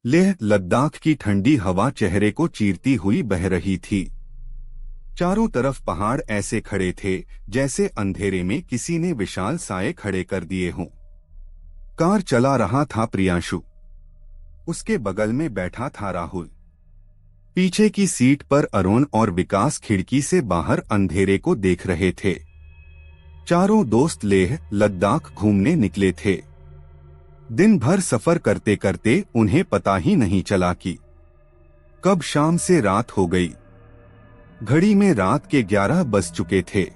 लेह लद्दाख की ठंडी हवा चेहरे को चीरती हुई बह रही थी। चारों तरफ पहाड़ ऐसे खड़े थे जैसे अंधेरे में किसी ने विशाल साए खड़े कर दिए हों। कार चला रहा था प्रियांशु। उसके बगल में बैठा था राहुल। पीछे की सीट पर अरुण और विकास खिड़की से बाहर अंधेरे को देख रहे थे। चारों दोस्त लेह लद्दाख घूमने निकले थे। दिन भर सफर करते करते उन्हें पता ही नहीं चला कि कब शाम से रात हो गई। घड़ी में रात के 11 बज चुके थे।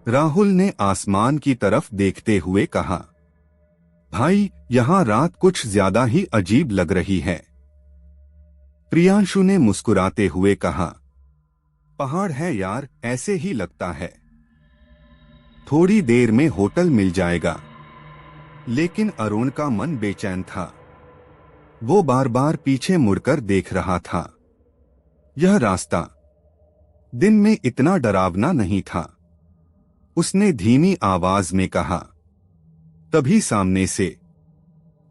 राहुल ने आसमान की तरफ देखते हुए कहा, भाई, यहां रात कुछ ज्यादा ही अजीब लग रही है। प्रियांशु ने मुस्कुराते हुए कहा, पहाड़ है यार, ऐसे ही लगता है। थोड़ी देर में होटल मिल जाएगा। लेकिन अरुण का मन बेचैन था। वो बार बार पीछे मुड़कर देख रहा था। यह रास्ता दिन में इतना डरावना नहीं था। उसने धीमी आवाज में कहा। तभी सामने से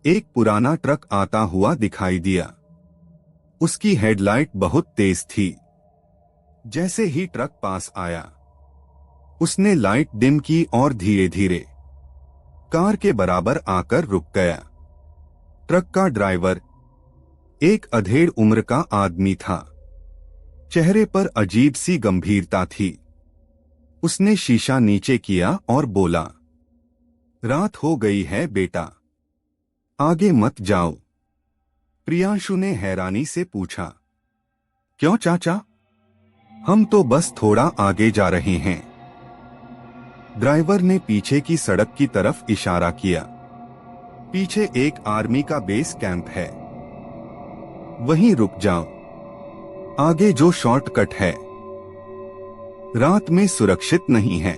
एक पुराना ट्रक आता हुआ दिखाई दिया। उसकी हेडलाइट बहुत तेज थी। जैसे ही ट्रक पास आया, उसने लाइट डिम की और धीरे धीरे कार के बराबर आकर रुक गया। ट्रक का ड्राइवर एक अधेड़ उम्र का आदमी था। चेहरे पर अजीब सी गंभीरता थी। उसने शीशा नीचे किया और बोला, रात हो गई है बेटा, आगे मत जाओ। प्रियांशु ने हैरानी से पूछा, क्यों चाचा? हम तो बस थोड़ा आगे जा रहे हैं। ड्राइवर ने पीछे की सड़क की तरफ इशारा किया। पीछे एक आर्मी का बेस कैंप है, वहीं रुक जाओ। आगे जो शॉर्टकट है, रात में सुरक्षित नहीं है।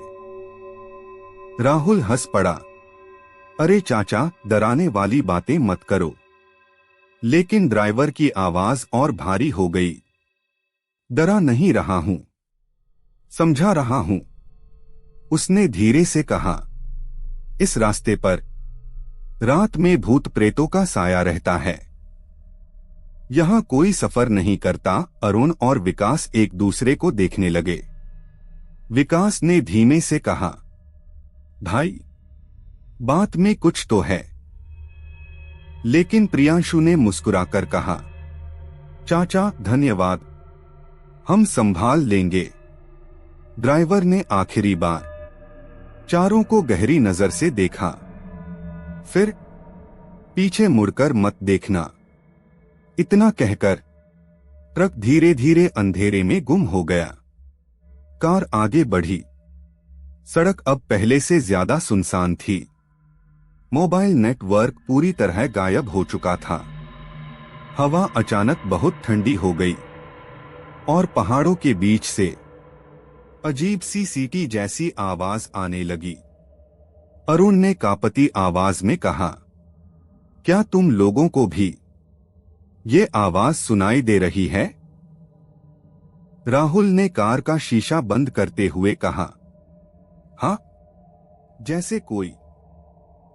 राहुल हंस पड़ा। अरे चाचा, डराने वाली बातें मत करो। लेकिन ड्राइवर की आवाज और भारी हो गई। डरा नहीं रहा हूं, समझा रहा हूं। उसने धीरे से कहा, इस रास्ते पर रात में भूत प्रेतों का साया रहता है। यहां कोई सफर नहीं करता। अरुण और विकास एक दूसरे को देखने लगे। विकास ने धीमे से कहा, भाई, बात में कुछ तो है। लेकिन प्रियांशु ने मुस्कुराकर कहा, चाचा धन्यवाद, हम संभाल लेंगे। ड्राइवर ने आखिरी बार चारों को गहरी नजर से देखा। फिर पीछे मुड़कर मत देखना, इतना कहकर ट्रक धीरे धीरे अंधेरे में गुम हो गया। कार आगे बढ़ी। सड़क अब पहले से ज्यादा सुनसान थी। मोबाइल नेटवर्क पूरी तरह गायब हो चुका था। हवा अचानक बहुत ठंडी हो गई और पहाड़ों के बीच से अजीब सी सीटी जैसी आवाज आने लगी। अरुण ने कांपती आवाज में कहा, क्या तुम लोगों को भी ये आवाज सुनाई दे रही है? राहुल ने कार का शीशा बंद करते हुए कहा, हाँ, जैसे कोई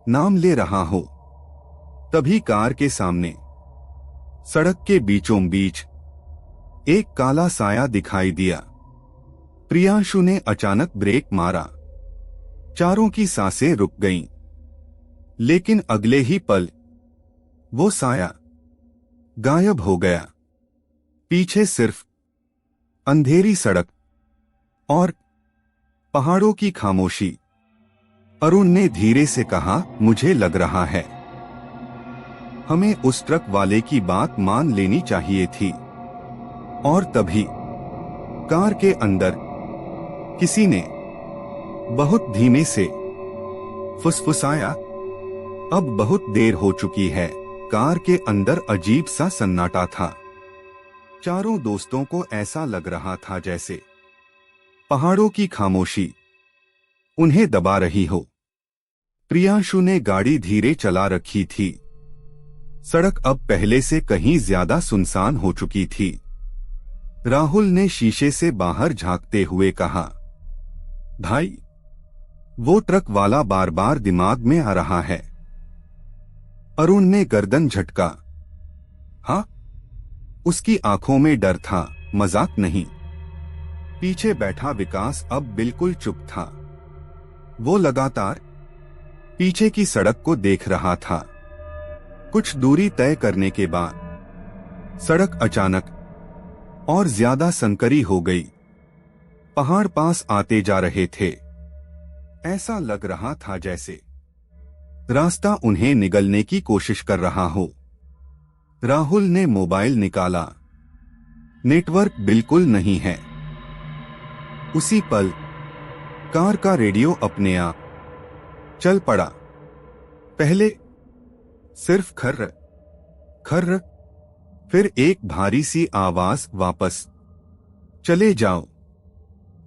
नाम ले रहा हो। तभी कार के सामने सड़क के बीचों बीच एक काला साया दिखाई दिया। प्रियांशु ने अचानक ब्रेक मारा। चारों की सांसें रुक गईं। लेकिन अगले ही पल वो साया गायब हो गया। पीछे सिर्फ अंधेरी सड़क और पहाड़ों की खामोशी। अरुण ने धीरे से कहा, मुझे लग रहा है हमें उस ट्रक वाले की बात मान लेनी चाहिए थी। और तभी कार के अंदर किसी ने बहुत धीमे से फुसफुसाया, अब बहुत देर हो चुकी है। कार के अंदर अजीब सा सन्नाटा था। चारों दोस्तों को ऐसा लग रहा था जैसे पहाड़ों की खामोशी उन्हें दबा रही हो। प्रियांशु ने गाड़ी धीरे चला रखी थी। सड़क अब पहले से कहीं ज्यादा सुनसान हो चुकी थी। राहुल ने शीशे से बाहर झांकते हुए कहा, भाई, वो ट्रक वाला बार बार दिमाग में आ रहा है। अरुण ने गर्दन झटका। हाँ, उसकी आंखों में डर था, मजाक नहीं। पीछे बैठा विकास अब बिल्कुल चुप था। वो लगातार पीछे की सड़क को देख रहा था। कुछ दूरी तय करने के बाद सड़क अचानक और ज्यादा संकरी हो गई। पहाड़ पास आते जा रहे थे। ऐसा लग रहा था जैसे रास्ता उन्हें निगलने की कोशिश कर रहा हो। राहुल ने मोबाइल निकाला। नेटवर्क बिल्कुल नहीं है। उसी पल कार का रेडियो अपने आप चल पड़ा। पहले सिर्फ खर्र खर्र, फिर एक भारी सी आवाज, वापस चले जाओ।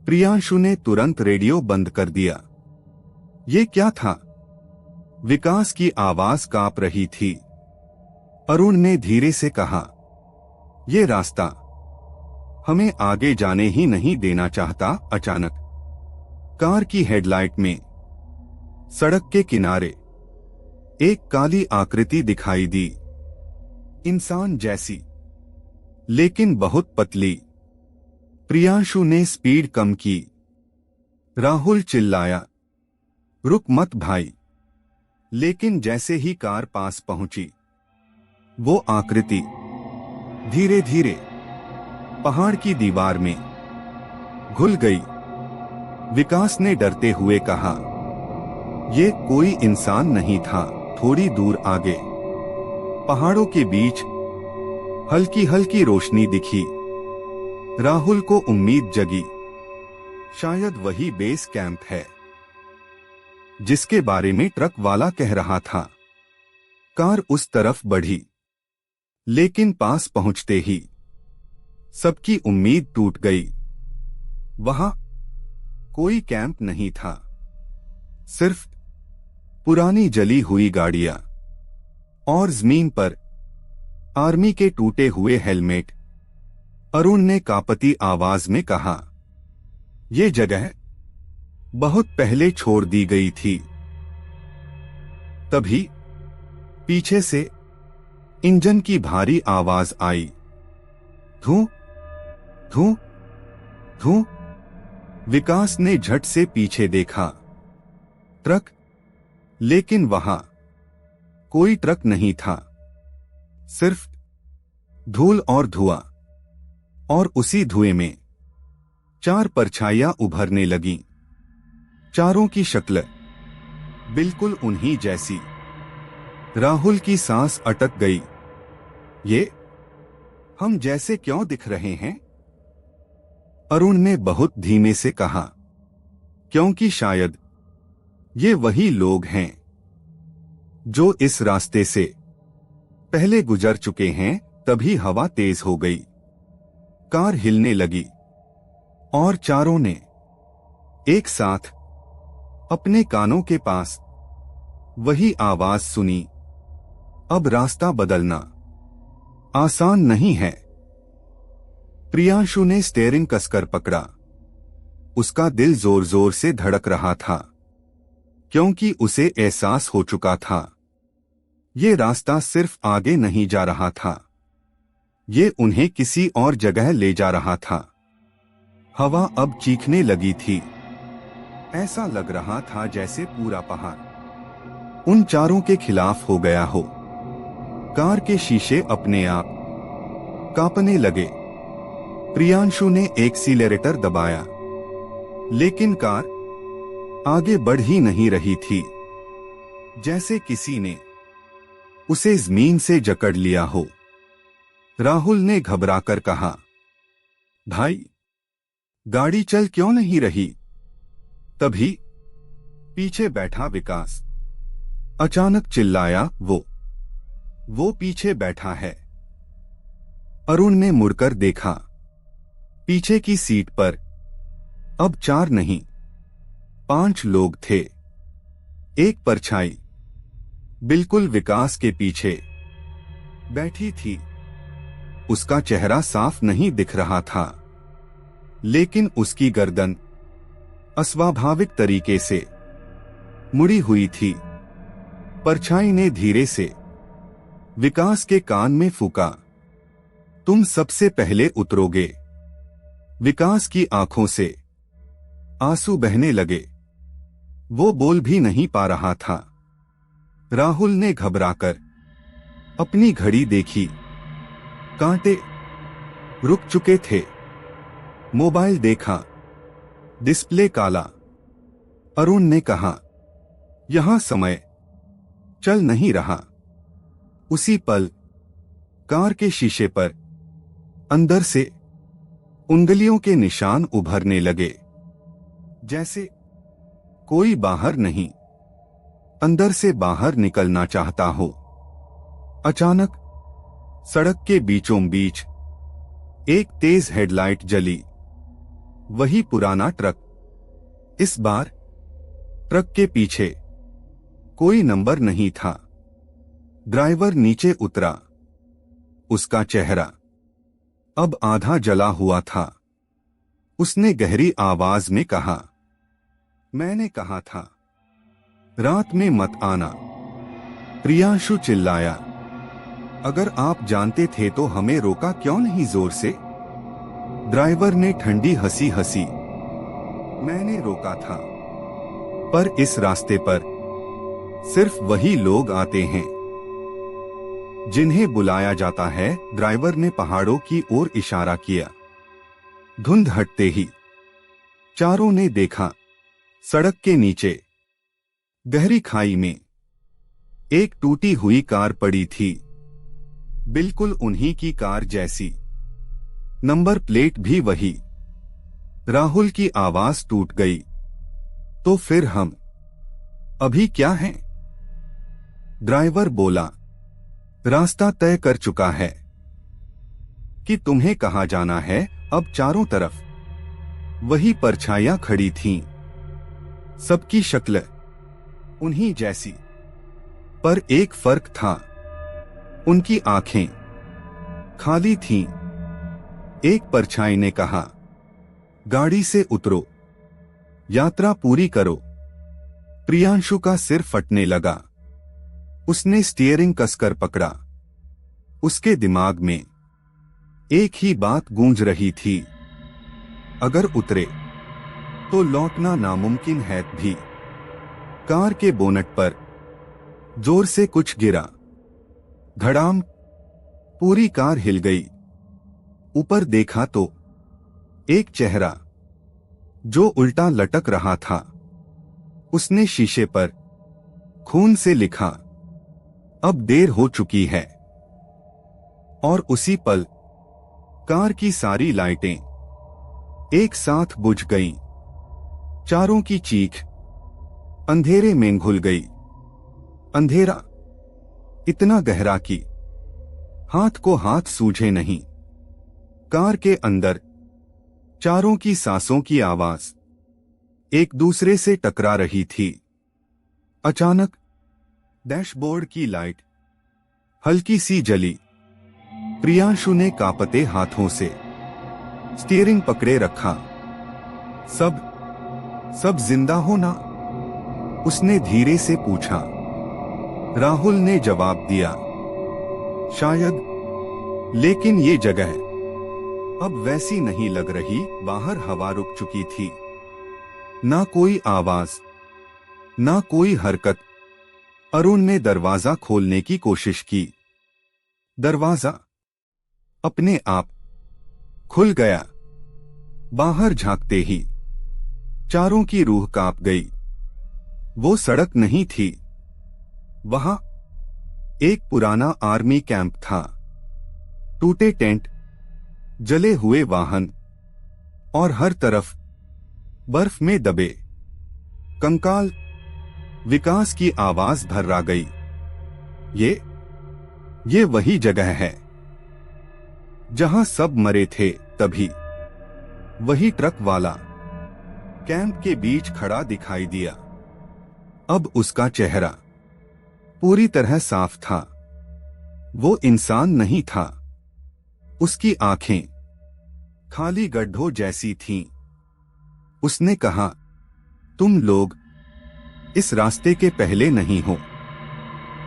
प्रियांशु ने तुरंत रेडियो बंद कर दिया। ये क्या था? विकास की आवाज कांप रही थी। अरुण ने धीरे से कहा, ये रास्ता हमें आगे जाने ही नहीं देना चाहता। अचानक कार की हेडलाइट में सड़क के किनारे एक काली आकृति दिखाई दी, इंसान जैसी, लेकिन बहुत पतली। प्रियांशु ने स्पीड कम की। राहुल चिल्लाया, रुक मत भाई। लेकिन जैसे ही कार पास पहुंची, वो आकृति धीरे धीरे पहाड़ की दीवार में घुल गई। विकास ने डरते हुए कहा, ये कोई इंसान नहीं था। थोड़ी दूर आगे पहाड़ों के बीच हल्की हल्की रोशनी दिखी। राहुल को उम्मीद जगी, शायद वही बेस कैंप है जिसके बारे में ट्रक वाला कह रहा था। कार उस तरफ बढ़ी, लेकिन पास पहुंचते ही सबकी उम्मीद टूट गई। वहां कोई कैंप नहीं था, सिर्फ पुरानी जली हुई गाड़ियां और जमीन पर आर्मी के टूटे हुए हेलमेट। अरुण ने कांपती आवाज में कहा, ये जगह बहुत पहले छोड़ दी गई थी। तभी पीछे से इंजन की भारी आवाज आई, धू धू धू। विकास ने झट से पीछे देखा। ट्रक, लेकिन वहां कोई ट्रक नहीं था, सिर्फ धूल और धुआं। और उसी धुएं में 4 परछाइयां उभरने लगीं। चारों की शक्ल बिल्कुल उन्हीं जैसी। राहुल की सांस अटक गई। ये हम जैसे क्यों दिख रहे हैं? अरुण ने बहुत धीमे से कहा, क्योंकि शायद ये वही लोग हैं जो इस रास्ते से पहले गुजर चुके हैं। तभी हवा तेज हो गई, कार हिलने लगी और चारों ने एक साथ अपने कानों के पास वही आवाज सुनी, अब रास्ता बदलना आसान नहीं है। प्रियांशु ने स्टीयरिंग कसकर पकड़ा। उसका दिल जोर जोर से धड़क रहा था, क्योंकि उसे एहसास हो चुका था, ये रास्ता सिर्फ आगे नहीं जा रहा था, ये उन्हें किसी और जगह ले जा रहा था। हवा अब चीखने लगी थी। ऐसा लग रहा था जैसे पूरा पहाड़ उन चारों के खिलाफ हो गया हो। कार के शीशे अपने आप कांपने लगे। प्रियांशु ने एक्सीलरेटर दबाया, लेकिन कार आगे बढ़ ही नहीं रही थी, जैसे किसी ने उसे जमीन से जकड़ लिया हो। राहुल ने घबराकर कहा, भाई, गाड़ी चल क्यों नहीं रही? तभी पीछे बैठा विकास अचानक चिल्लाया, वो पीछे बैठा है। अरुण ने मुड़कर देखा। पीछे की सीट पर अब 4 नहीं 5 लोग थे। एक परछाई बिल्कुल विकास के पीछे बैठी थी। उसका चेहरा साफ नहीं दिख रहा था, लेकिन उसकी गर्दन अस्वाभाविक तरीके से मुड़ी हुई थी। परछाई ने धीरे से विकास के कान में फूंका, तुम सबसे पहले उतरोगे। विकास की आंखों से आंसू बहने लगे। वो बोल भी नहीं पा रहा था। राहुल ने घबराकर अपनी घड़ी देखी। कांटे रुक चुके थे। मोबाइल देखा, डिस्प्ले काला। अरुण ने कहा, यहां समय चल नहीं रहा। उसी पल कार के शीशे पर अंदर से उंगलियों के निशान उभरने लगे, जैसे कोई बाहर नहीं, अंदर से बाहर निकलना चाहता हो। अचानक सड़क के बीचों बीच एक तेज हेडलाइट जली। वही पुराना ट्रक। इस बार ट्रक के पीछे कोई नंबर नहीं था। ड्राइवर नीचे उतरा। उसका चेहरा अब आधा जला हुआ था। उसने गहरी आवाज में कहा, मैंने कहा था रात में मत आना। प्रियांशु चिल्लाया, अगर आप जानते थे तो हमें रोका क्यों नहीं जोर से? ड्राइवर ने ठंडी हंसी हंसी, मैंने रोका था, पर इस रास्ते पर सिर्फ वही लोग आते हैं जिन्हें बुलाया जाता है। ड्राइवर ने पहाड़ों की ओर इशारा किया। धुंध हटते ही चारों ने देखा, सड़क के नीचे गहरी खाई में एक टूटी हुई कार पड़ी थी, बिल्कुल उन्हीं की कार जैसी। नंबर प्लेट भी वही। राहुल की आवाज टूट गई, तो फिर हम अभी क्या हैं? ड्राइवर बोला, रास्ता तय कर चुका है कि तुम्हें कहां जाना है। अब चारों तरफ वही परछाइयां खड़ी थीं, सबकी शक्ल उन्हीं जैसी, पर एक फर्क था, उनकी आंखें खाली थीं। एक परछाई ने कहा, गाड़ी से उतरो, यात्रा पूरी करो। प्रियांशु का सिर फटने लगा। उसने स्टीयरिंग कसकर पकड़ा। उसके दिमाग में एक ही बात गूंज रही थी, अगर उतरे तो लौटना नामुमकिन है भी। कार के बोनट पर जोर से कुछ गिरा। धड़ाम, पूरी कार हिल गई। ऊपर देखा तो एक चेहरा जो उल्टा लटक रहा था। उसने शीशे पर खून से लिखा, अब देर हो चुकी है। और उसी पल कार की सारी लाइटें एक साथ बुझ गईं। चारों की चीख अंधेरे में घुल गई। अंधेरा इतना गहरा कि हाथ को हाथ सूझे नहीं। कार के अंदर चारों की सांसों की आवाज एक दूसरे से टकरा रही थी। अचानक डैशबोर्ड की लाइट हल्की सी जली। प्रियांशु ने कांपते हाथों से स्टीयरिंग पकड़े रखा। सब जिंदा हो ना? उसने धीरे से पूछा। राहुल ने जवाब दिया, शायद, लेकिन ये जगह अब वैसी नहीं लग रही। बाहर हवा रुक चुकी थी। ना कोई आवाज, ना कोई हरकत। अरुण ने दरवाजा खोलने की कोशिश की। दरवाजा अपने आप खुल गया। बाहर झांकते ही चारों की रूह कांप गई। वो सड़क नहीं थी, वहां एक पुराना आर्मी कैंप था। टूटे टेंट, जले हुए वाहन और हर तरफ बर्फ में दबे कंकाल। विकास की आवाज भर्रा गई, ये वही जगह है जहां सब मरे थे। तभी वही ट्रक वाला कैंप के बीच खड़ा दिखाई दिया। अब उसका चेहरा पूरी तरह साफ था। वो इंसान नहीं था। उसकी आंखें खाली गड्ढों जैसी थीं। उसने कहा, तुम लोग इस रास्ते के पहले नहीं हो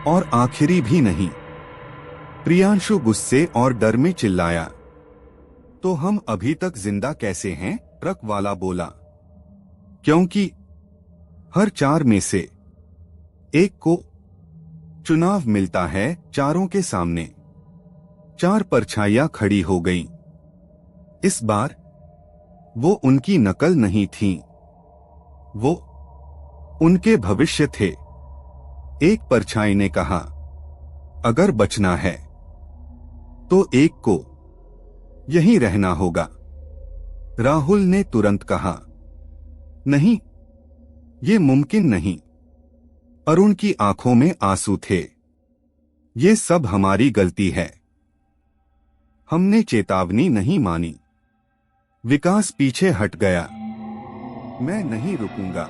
और आखिरी भी नहीं। प्रियांशु गुस्से और डर में चिल्लाया। तो हम अभी तक जिंदा कैसे हैं? ट्रक वाला बोला। क्योंकि हर 4 में से एक को चुनाव मिलता है। चारों के सामने 4 परछाइयां खड़ी हो गईं। इस बार वो उनकी नकल नहीं थीं, वो उनके भविष्य थे। एक परछाई ने कहा, अगर बचना है तो एक को यहीं रहना होगा। राहुल ने तुरंत कहा, नहीं, ये मुमकिन नहीं। अरुण की आंखों में आंसू थे। ये सब हमारी गलती है। हमने चेतावनी नहीं मानी। विकास पीछे हट गया। मैं नहीं रुकूंगा।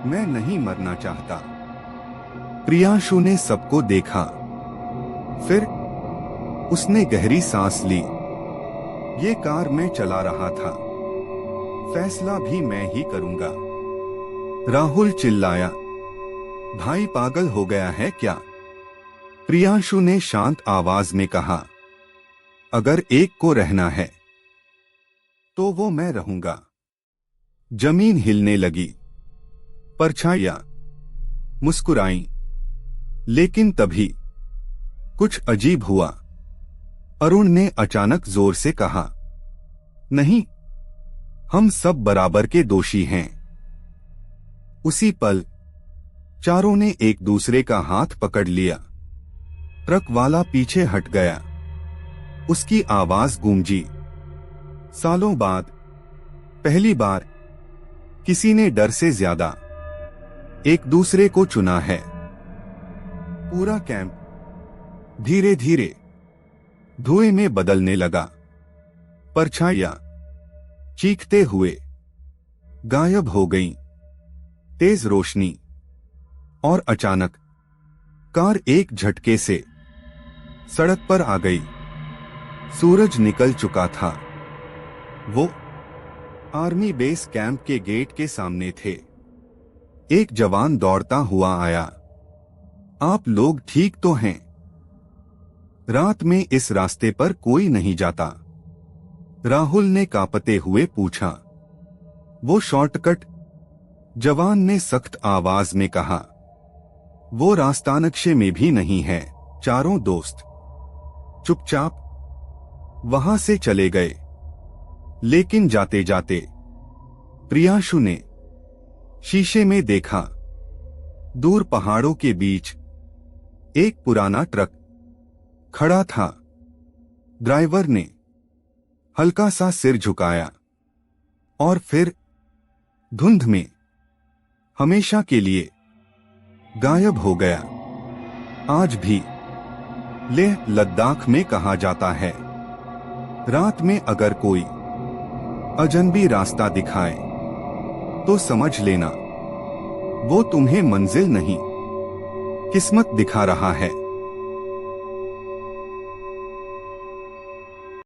मैं नहीं मरना चाहता। प्रियांशु ने सबको देखा। फिर उसने गहरी सांस ली। ये कार मैं चला रहा था। फैसला भी मैं ही करूंगा। राहुल चिल्लाया, भाई पागल हो गया है क्या? प्रियांशु ने शांत आवाज में कहा, अगर एक को रहना है तो वो मैं रहूंगा। जमीन हिलने लगी। परछाइयां मुस्कुराईं। लेकिन तभी कुछ अजीब हुआ। अरुण ने अचानक जोर से कहा, नहीं, हम सब बराबर के दोषी हैं। उसी पल चारों ने एक दूसरे का हाथ पकड़ लिया। ट्रक वाला पीछे हट गया। उसकी आवाज गूंजी। सालों बाद पहली बार किसी ने डर से ज्यादा एक दूसरे को चुना है। पूरा कैंप धीरे धीरे धुएं में बदलने लगा। परछाइयां चीखते हुए गायब हो गईं। तेज रोशनी और अचानक कार एक झटके से सड़क पर आ गई। सूरज निकल चुका था। वो आर्मी बेस कैंप के गेट के सामने थे। एक जवान दौड़ता हुआ आया। आप लोग ठीक तो हैं? रात में इस रास्ते पर कोई नहीं जाता। राहुल ने कांपते हुए पूछा। वो शॉर्टकट? जवान ने सख्त आवाज में कहा। वो रास्ता नक्शे में भी नहीं है। चारों दोस्त चुपचाप वहां से चले गए। लेकिन जाते जाते प्रियांशु ने शीशे में देखा। दूर पहाड़ों के बीच एक पुराना ट्रक खड़ा था। ड्राइवर ने हल्का सा सिर झुकाया और फिर धुंध में हमेशा के लिए गायब हो गया। आज भी लेह लद्दाख में कहा जाता है, रात में अगर कोई अजनबी रास्ता दिखाए तो समझ लेना वो तुम्हें मंजिल नहीं, किस्मत दिखा रहा है।